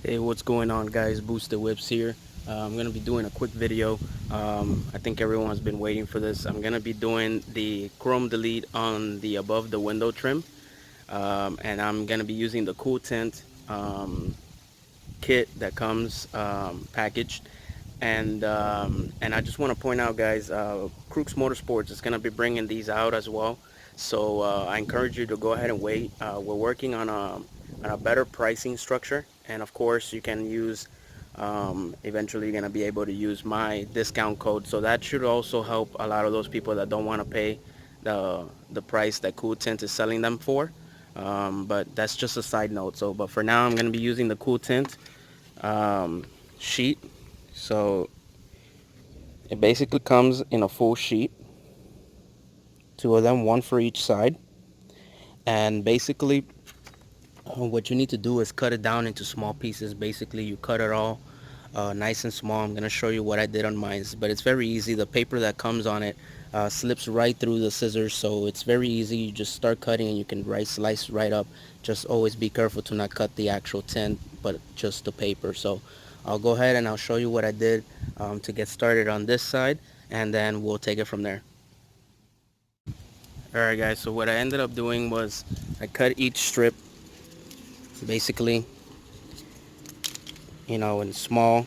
Hey, what's going on, guys? Boosted Whips here. I'm gonna be doing a quick video. I think everyone's been waiting for this. I'm gonna be doing the chrome delete on the above the window trim, and I'm gonna be using the cool tint kit that comes packaged. And I just want to point out, guys, CruxMotorsports is gonna be bringing these out as well. So I encourage you to go ahead and wait. We're working on a better pricing structure, and of course you can use eventually you're going to be able to use my discount code, so that should also help a lot of those people that don't want to pay the price that Cool Tint is selling them for. But that's just a side note. So but for now I'm going to be using the Cool Tint sheet. So it basically comes in a full sheet, two of them, one for each side. And basically what you need to do is cut it down into small pieces. Basically you cut it all nice and small. I'm going to show you what I did on mine, but it's very easy. The paper that comes on it slips right through the scissors, so it's very easy. You just start cutting and you can slice right up. Just always be careful to not cut the actual tint, but just the paper. So I'll go ahead and I'll show you what I did to get started on this side, and then we'll take it from there. Alright guys, so what I ended up doing was I cut each strip basically, in small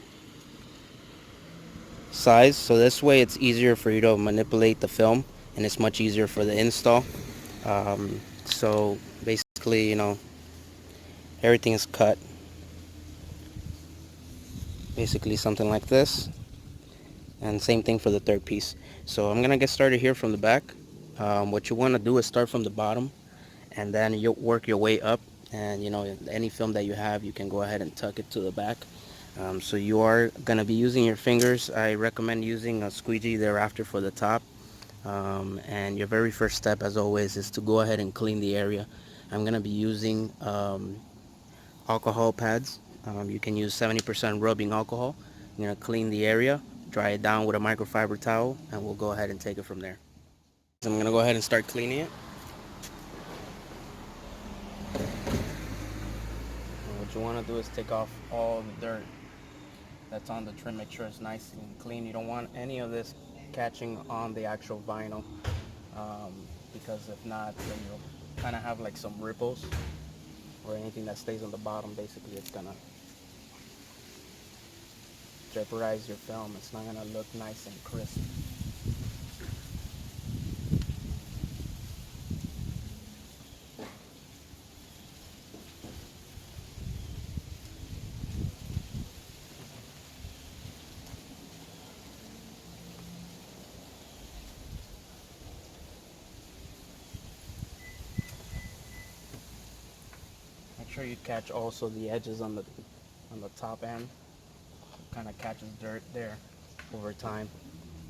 size, so this way it's easier for you to manipulate the film and it's much easier for the install. So basically, everything is cut basically something like this, and same thing for the third piece. So I'm gonna get started here from the back. What you want to do is start from the bottom, and then you work your way up, and any film that you have, you can go ahead and tuck it to the back. So you are going to be using your fingers. I recommend using a squeegee thereafter for the top. And your very first step, as always, is to go ahead and clean the area. I'm going to be using alcohol pads. You can use 70% rubbing alcohol. I'm going to clean the area, dry it down with a microfiber towel, and we'll go ahead and take it from there. So I'm going to go ahead and start cleaning it. And what you want to do is take off all the dirt that's on the trim. Make sure it's nice and clean. You don't want any of this catching on the actual vinyl, because if not, then you'll kind of have like some ripples or anything that stays on the bottom. Basically it's gonna jeopardize your film. It's not gonna look nice and crisp. Make sure you catch also the edges on the top end. Kind of catches dirt there over time.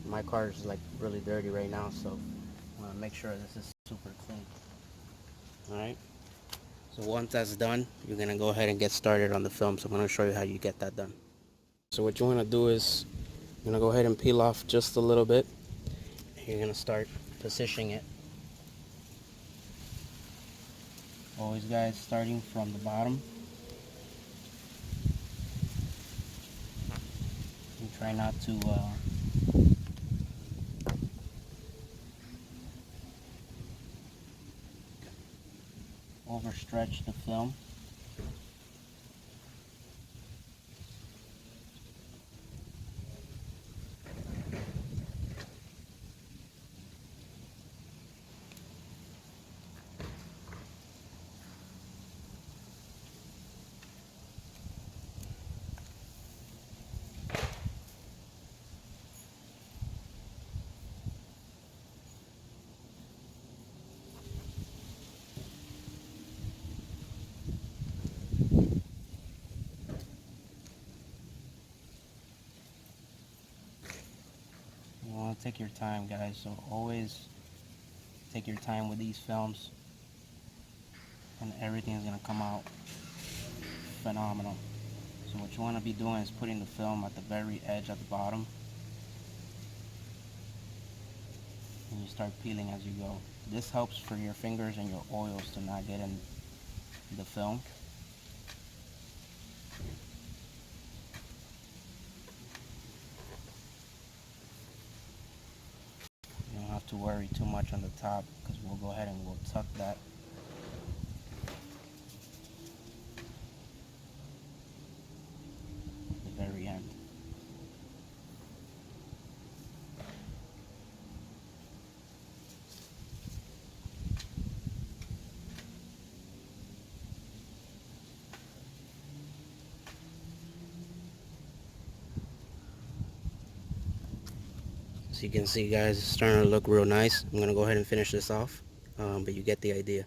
My car is like really dirty right now, so I want to make sure this is super clean. Alright, so once that's done, you're going to go ahead and get started on the film. So I'm going to show you how you get that done. So what you want to do is you're going to go ahead and peel off just a little bit. You're going to start positioning it. Always, guys, starting from the bottom. And try not to overstretch the film. You want to take your time, guys, so always take your time with these films, and everything is going to come out phenomenal. So what you want to be doing is putting the film at the very edge at the bottom, and you start peeling as you go. This helps for your fingers and your oils to not get in the film. to worry too much on the top, because we'll go ahead and we'll tuck that. At the very end. So you can see, guys, it's starting to look real nice. I'm gonna go ahead and finish this off, but you get the idea.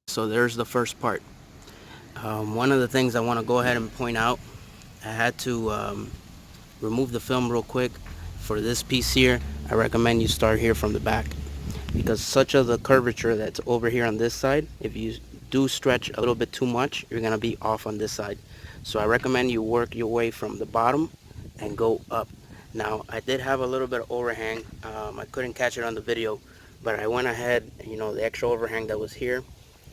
So there's the first part. One of the things I want to go ahead and point out, I had to remove the film real quick. For this piece here, I recommend you start here from the back, because such of the curvature that's over here on this side, if you do stretch a little bit too much, you're gonna be off on this side. So I recommend you work your way from the bottom and go up. Now, I did have a little bit of overhang. I couldn't catch it on the video, but I went ahead, the extra overhang that was here,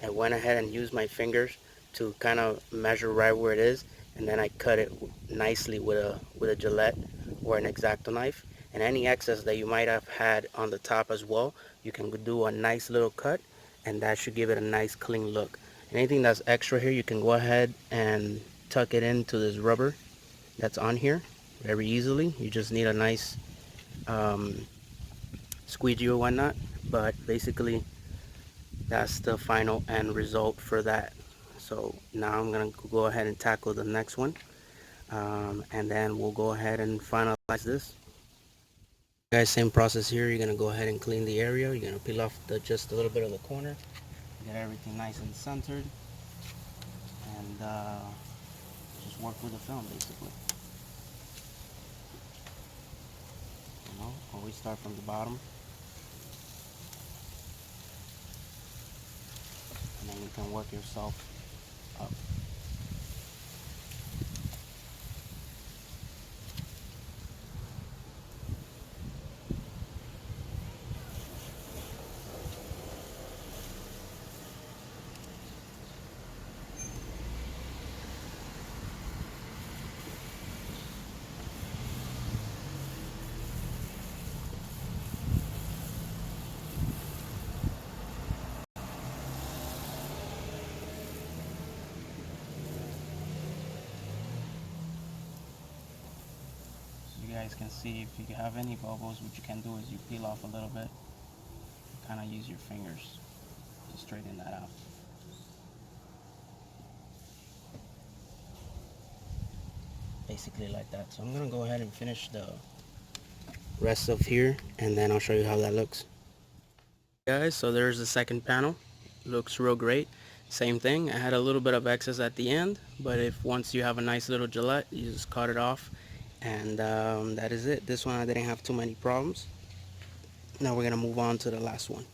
I went ahead and used my fingers to kind of measure right where it is, and then I cut it nicely with a Gillette or an X-Acto knife. And any excess that you might have had on the top as well, you can do a nice little cut, and that should give it a nice clean look. Anything that's extra here, you can go ahead and tuck it into this rubber that's on here very easily. You just need a nice squeegee or whatnot, but basically that's the final end result for that. So now I'm gonna go ahead and tackle the next one, and then we'll go ahead and finalize this. Guys, same process here. You're gonna go ahead and clean the area. You're gonna peel off just a little bit of the corner, get everything nice and centered, and just work with the film basically. Always start from the bottom, and then you can work yourself up. You guys can see, if you have any bubbles, what you can do is you peel off a little bit, kind of use your fingers to straighten that out. Basically like that. So I'm gonna go ahead and finish the rest of here, and then I'll show you how that looks. Guys, so there's the second panel. Looks real great. Same thing, I had a little bit of excess at the end, but if once you have a nice little Gillette, you just cut it off, and that is it. This one I didn't have too many problems. Now we're gonna move on to the last one.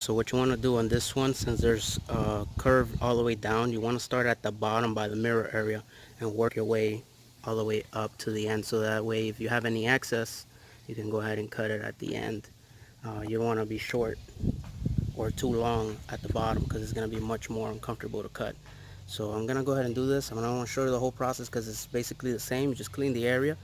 So what you want to do on this one, since there's a curve all the way down, you want to start at the bottom by the mirror area and work your way all the way up to the end, so that way if you have any excess, you can go ahead and cut it at the end. You don't want to be short or too long at the bottom, because it's going to be much more uncomfortable to cut. So I'm going to go ahead and do this. I'm going to show you the whole process, because it's basically the same. You just clean the area,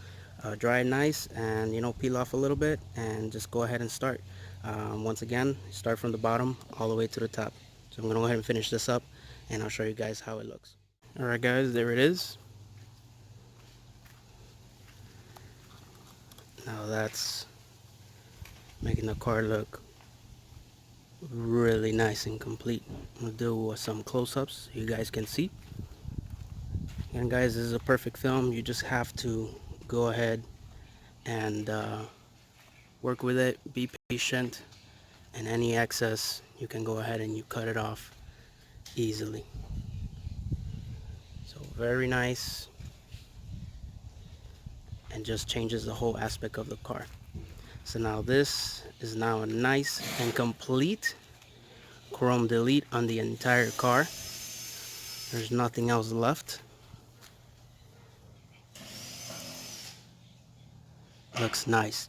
dry it nice, and peel off a little bit, and just go ahead and start. Once again, start from the bottom all the way to the top. So I'm going to go ahead and finish this up, and I'll show you guys how it looks. Alright guys, there it is. Now that's making the car look really nice and complete. I'm going to do some close-ups so you guys can see. And guys, this is a perfect film. You just have to go ahead and work with it, be patient, and any excess you can go ahead and you cut it off easily. So very nice, and just changes the whole aspect of the car. So now this is now a nice and complete chrome delete on the entire car. There's nothing else left. Looks nice.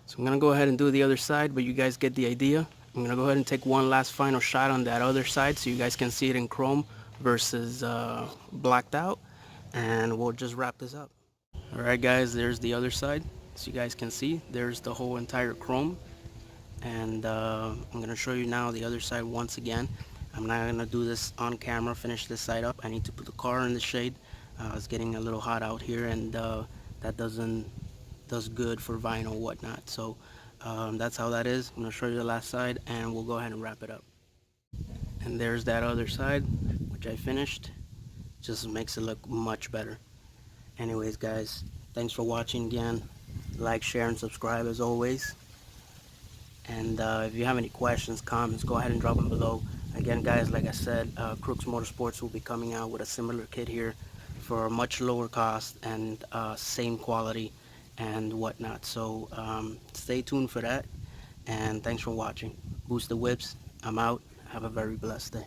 So I'm gonna go ahead and do the other side, but you guys get the idea. I'm gonna go ahead and take one last final shot on that other side so you guys can see it in chrome versus blacked out, and we'll just wrap this up. Alright guys, there's the other side. So you guys can see there's the whole entire chrome, And I'm gonna show you now the other side once again. I'm not gonna do this on camera, finish this side up. I need to put the car in the shade. It's getting a little hot out here, and that does good for vinyl and whatnot. So that's how that is. I'm gonna show you the last side, and we'll go ahead and wrap it up. And there's that other side, which I finished. Just makes it look much better. Anyways, guys, thanks for watching again. Like, share, and subscribe as always. And if you have any questions, comments, go ahead and drop them below. Again, guys, like I said, Crux Motorsports will be coming out with a similar kit here for a much lower cost and same quality and whatnot. So stay tuned for that. And thanks for watching. Boost the whips. I'm out. Have a very blessed day.